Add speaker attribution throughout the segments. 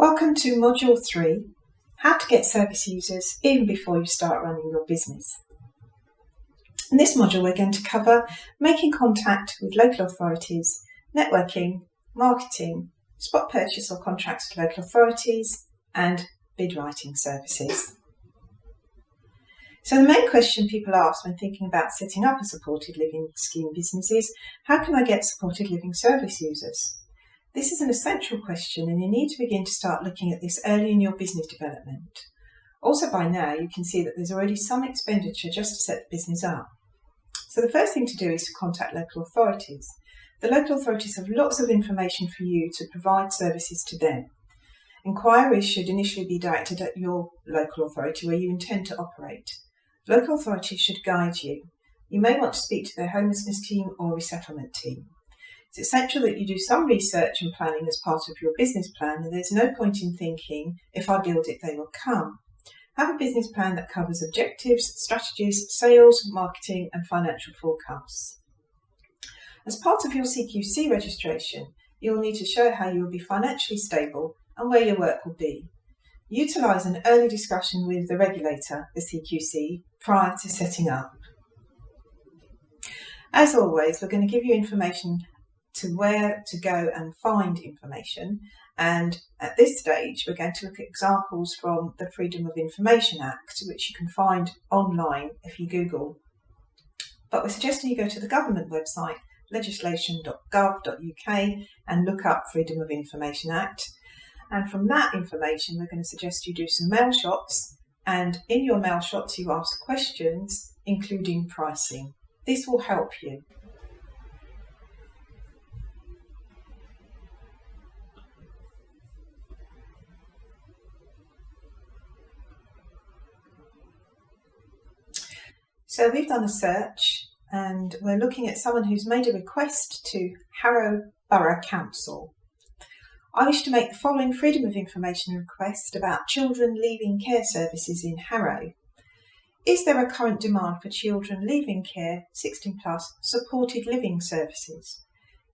Speaker 1: Welcome to Module 3, How to Get Service Users Even Before You Start Running Your Business. In this module we're going to cover making contact with local authorities, networking, marketing, spot purchase or contracts with local authorities, and bid writing services. So the main question people ask when thinking about setting up a supported living scheme business is, how can I get supported living service users? This is an essential question and you need to begin to start looking at this early in your business development. Also by now you can see that there's already some expenditure just to set the business up. So the first thing to do is to contact local authorities. The local authorities have lots of information for you to provide services to them. Inquiries should initially be directed at your local authority where you intend to operate. Local authorities should guide you. You may want to speak to their homelessness team or resettlement team. It's essential that you do some research and planning as part of your business plan, and there's no point in thinking, if I build it, they will come. Have a business plan that covers objectives, strategies, sales, marketing and financial forecasts. As part of your CQC registration, you'll need to show how you will be financially stable and where your work will be. Utilise an early discussion with the regulator, the CQC, prior to setting up. As always, we're going to give you information to where to go and find information, and at this stage we're going to look at examples from the Freedom of Information Act, which you can find online if you Google. But we're suggesting you go to the government website legislation.gov.uk and look up Freedom of Information Act, and from that information we're going to suggest you do some mail shots, and in your mail shots you ask questions including pricing. This will help you. So we've done a search and we're looking at someone who's made a request to Harrow Borough Council. I wish to make the following Freedom of Information request about children leaving care services in Harrow. Is there a current demand for children leaving care 16 plus supported living services?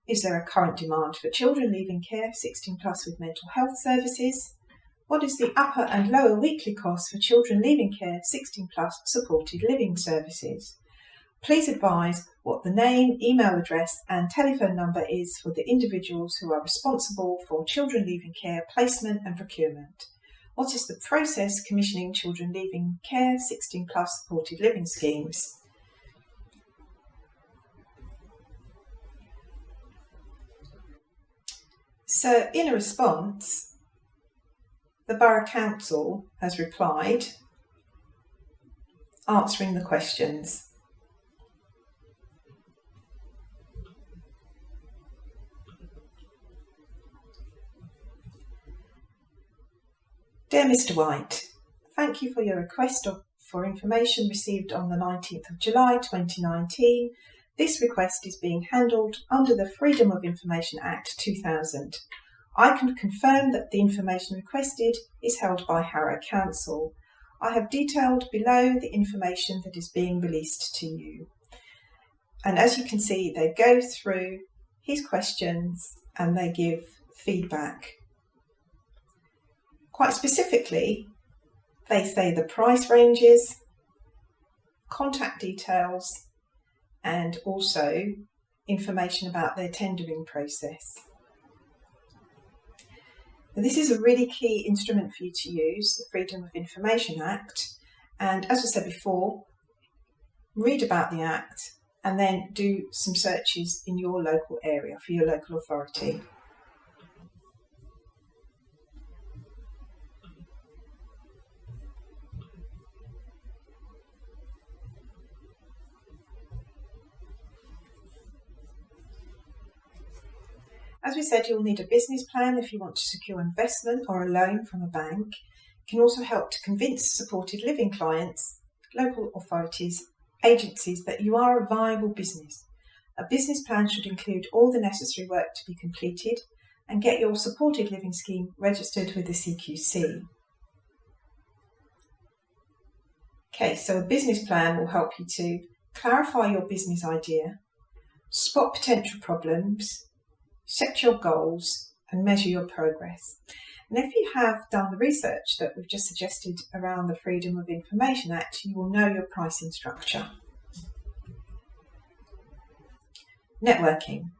Speaker 1: Is there a current demand for children leaving care 16 plus with mental health services? What is the upper and lower weekly cost for children leaving care 16 plus supported living services? Please advise what the name, email address and telephone number is for the individuals who are responsible for children leaving care placement and procurement. What is the process commissioning children leaving care 16 plus supported living schemes? So in a response, the Borough Council has replied, answering the questions. Dear Mr. White, thank you for your request for information received on the 19th of July 2019. This request is being handled under the Freedom of Information Act 2000. I can confirm that the information requested is held by Harrow Council. I have detailed below the information that is being released to you. And as you can see, they go through his questions and they give feedback. Quite specifically, they say the price ranges, contact details, and also information about their tendering process. This is a really key instrument for you to use, the Freedom of Information Act, and as I said before, read about the Act and then do some searches in your local area for your local authority. As we said, you'll need a business plan if you want to secure investment or a loan from a bank. It can also help to convince supported living clients, local authorities, agencies that you are a viable business. A business plan should include all the necessary work to be completed and get your supported living scheme registered with the CQC. Okay, so a business plan will help you to clarify your business idea, spot potential problems, set your goals and measure your progress. And if you have done the research that we've just suggested around the Freedom of Information Act, you will know your pricing structure. Networking.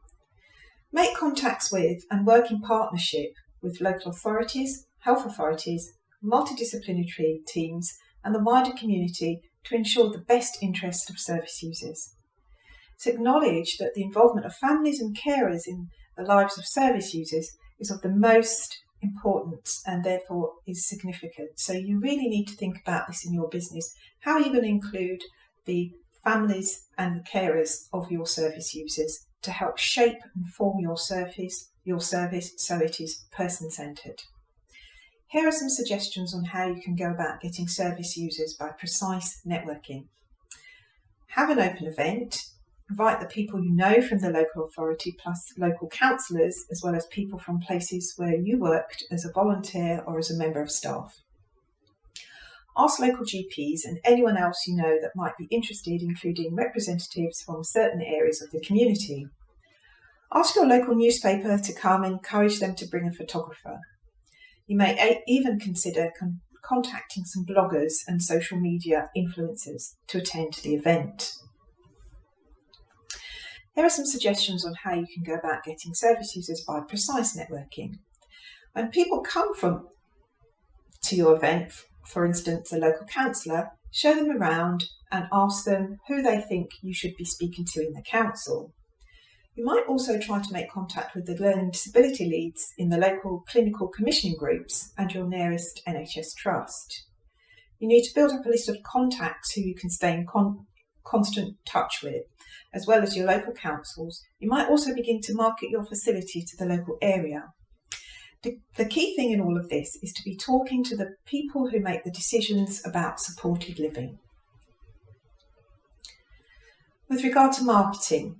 Speaker 1: Make contacts with and work in partnership with local authorities, health authorities, multidisciplinary teams and the wider community to ensure the best interest of service users. To acknowledge that the involvement of families and carers in the lives of service users is of the most importance and therefore is significant. So you really need to think about this in your business. How are you going to include the families and the carers of your service users to help shape and form your service so it is person-centred? Here are some suggestions on how you can go about getting service users by precise networking. Have an open event. Invite the people you know from the local authority plus local councillors, as well as people from places where you worked as a volunteer or as a member of staff. Ask local GPs and anyone else you know that might be interested, including representatives from certain areas of the community. Ask your local newspaper to come and encourage them to bring a photographer. You may even consider contacting some bloggers and social media influencers to attend the event. Here are some suggestions on how you can go about getting service users by precise networking. When people come to your event, for instance, a local councillor, show them around and ask them who they think you should be speaking to in the council. You might also try to make contact with the learning disability leads in the local clinical commissioning groups and your nearest NHS trust. You need to build up a list of contacts who you can stay in constant touch with, as well as your local councils. You might also begin to market your facility to the local area. The key thing in all of this is to be talking to the people who make the decisions about supported living. With regard to marketing,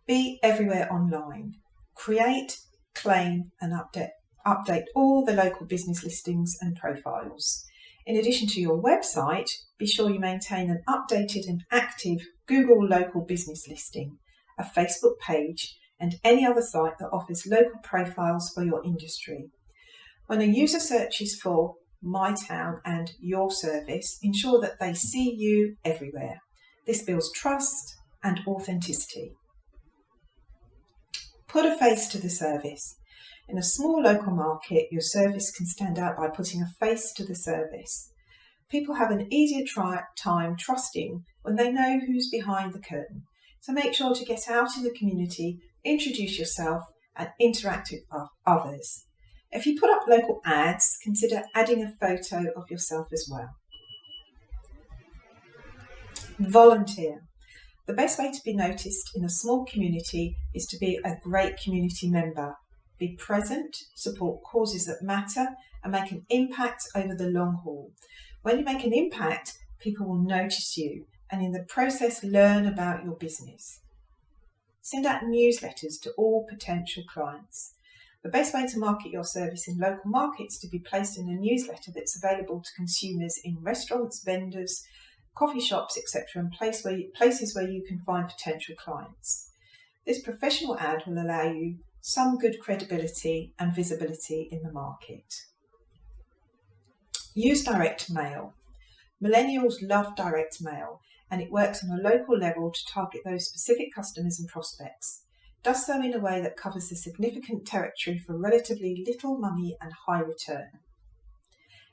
Speaker 1: be everywhere online. Create, claim and update all the local business listings and profiles. In addition to your website, be sure you maintain an updated and active Google local business listing, a Facebook page, and any other site that offers local profiles for your industry. When a user searches for my town and your service, ensure that they see you everywhere. This builds trust and authenticity. Put a face to the service. In a small local market, your service can stand out by putting a face to the service. People have an easier time trusting when they know who's behind the curtain. So make sure to get out in the community, introduce yourself and interact with others. If you put up local ads, consider adding a photo of yourself as well. Volunteer. The best way to be noticed in a small community is to be a great community member. Be present, support causes that matter, and make an impact over the long haul. When you make an impact, people will notice you and in the process learn about your business. Send out newsletters to all potential clients. The best way to market your service in local markets is to be placed in a newsletter that's available to consumers in restaurants, vendors, coffee shops, etc., and places where you can find potential clients. This professional ad will allow you some good credibility and visibility in the market. Use direct mail. Millennials love direct mail, and it works on a local level to target those specific customers and prospects. It does so in a way that covers a significant territory for relatively little money and high return.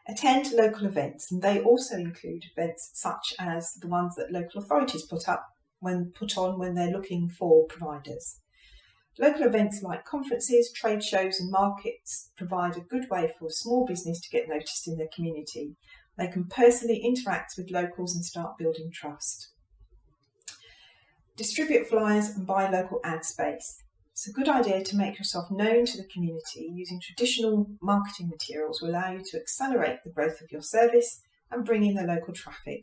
Speaker 1: Attend local events, and they also include events such as the ones that local authorities put on when they're looking for providers. Local events like conferences, trade shows and markets provide a good way for a small business to get noticed in their community. They can personally interact with locals and start building trust. Distribute flyers and buy local ad space. It's a good idea to make yourself known to the community. Using traditional marketing materials will allow you to accelerate the growth of your service and bring in the local traffic.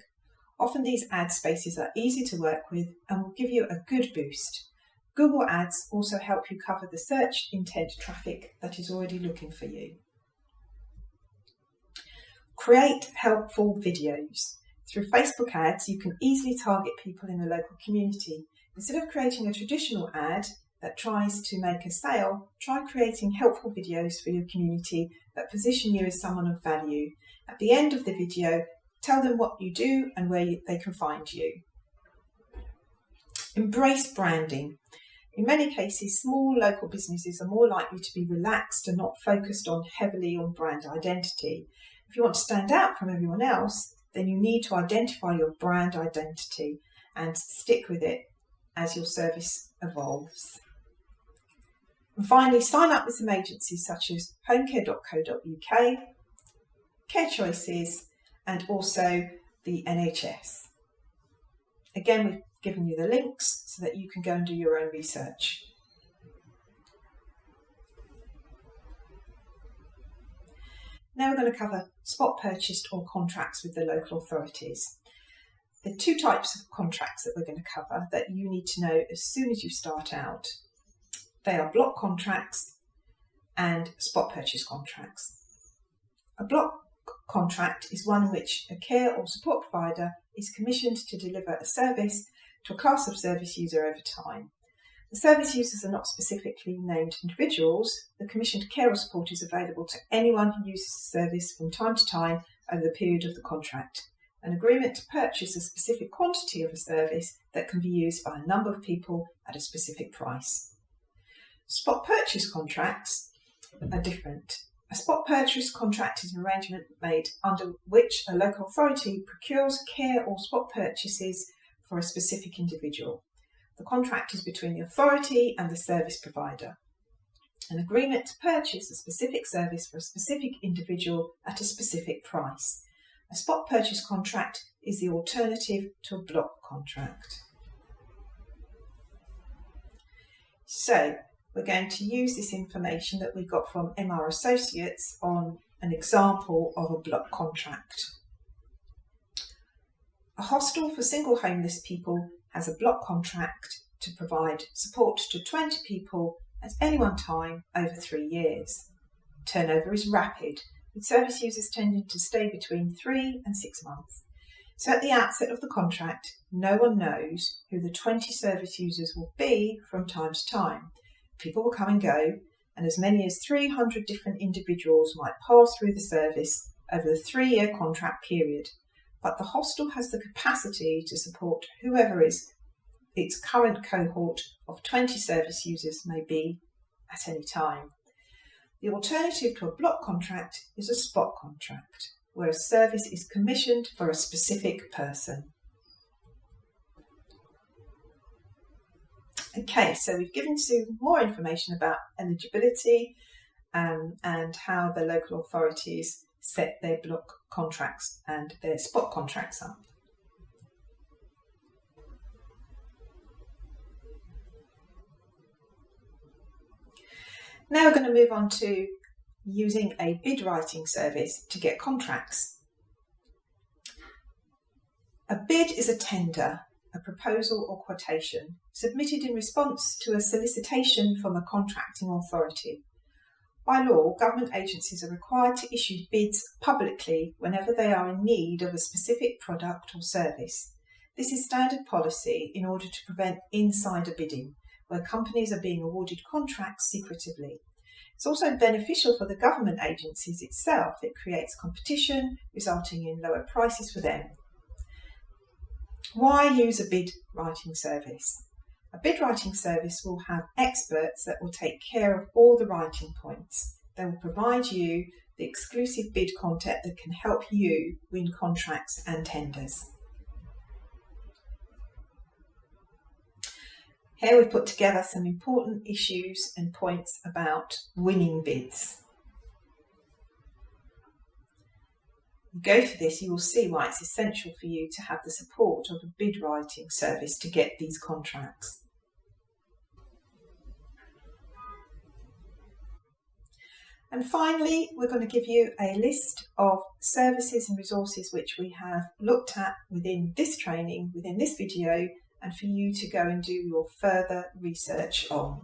Speaker 1: Often these ad spaces are easy to work with and will give you a good boost. Google Ads also help you cover the search intent traffic that is already looking for you. Create helpful videos. Through Facebook ads, you can easily target people in the local community. Instead of creating a traditional ad, that tries to make a sale, try creating helpful videos for your community that position you as someone of value. At the end of the video, tell them what you do and where they can find you. Embrace branding. In many cases, small local businesses are more likely to be relaxed and not focused heavily on brand identity. If you want to stand out from everyone else, then you need to identify your brand identity and stick with it as your service evolves. And finally, sign up with some agencies such as homecare.co.uk, Care Choices, and also the NHS. Again, we've given you the links so that you can go and do your own research. Now we're going to cover spot purchased or contracts with the local authorities. There are two types of contracts that we're going to cover that you need to know as soon as you start out. They are block contracts and spot purchase contracts. A block contract is one in which a care or support provider is commissioned to deliver a service to a class of service user over time. The service users are not specifically named individuals. The commissioned care or support is available to anyone who uses the service from time to time over the period of the contract. An agreement to purchase a specific quantity of a service that can be used by a number of people at a specific price. Spot purchase contracts are different. A spot purchase contract is an arrangement made under which a local authority procures care or spot purchases for a specific individual. The contract is between the authority and the service provider. An agreement to purchase a specific service for a specific individual at a specific price. A spot purchase contract is the alternative to a block contract. So, we're going to use this information that we got from MR Associates on an example of a block contract. A hostel for single homeless people has a block contract to provide support to 20 people at any one time over 3 years. Turnover is rapid, with service users tending to stay between 3 and 6 months. So at the outset of the contract, no one knows who the 20 service users will be from time to time. People will come and go, and as many as 300 different individuals might pass through the service over the 3-year contract period. But the hostel has the capacity to support whoever its current cohort of 20 service users may be at any time. The alternative to a block contract is a spot contract, where a service is commissioned for a specific person. Okay, so we've given you more information about eligibility and how the local authorities set their block contracts and their spot contracts up. Now we're going to move on to using a bid writing service to get contracts. A bid is a tender, a proposal or quotation submitted in response to a solicitation from a contracting authority. By law, government agencies are required to issue bids publicly whenever they are in need of a specific product or service. This is standard policy in order to prevent insider bidding, where companies are being awarded contracts secretively. It's also beneficial for the government agencies itself. It creates competition, resulting in lower prices for them. Why use a bid writing service? A bid writing service will have experts that will take care of all the writing points. They will provide you the exclusive bid content that can help you win contracts and tenders. Here we've put together some important issues and points about winning bids. You go through this, you will see why it's essential for you to have the support of a bid writing service to get these contracts. And finally, we're going to give you a list of services and resources which we have looked at within this training, within this video, and for you to go and do your further research on.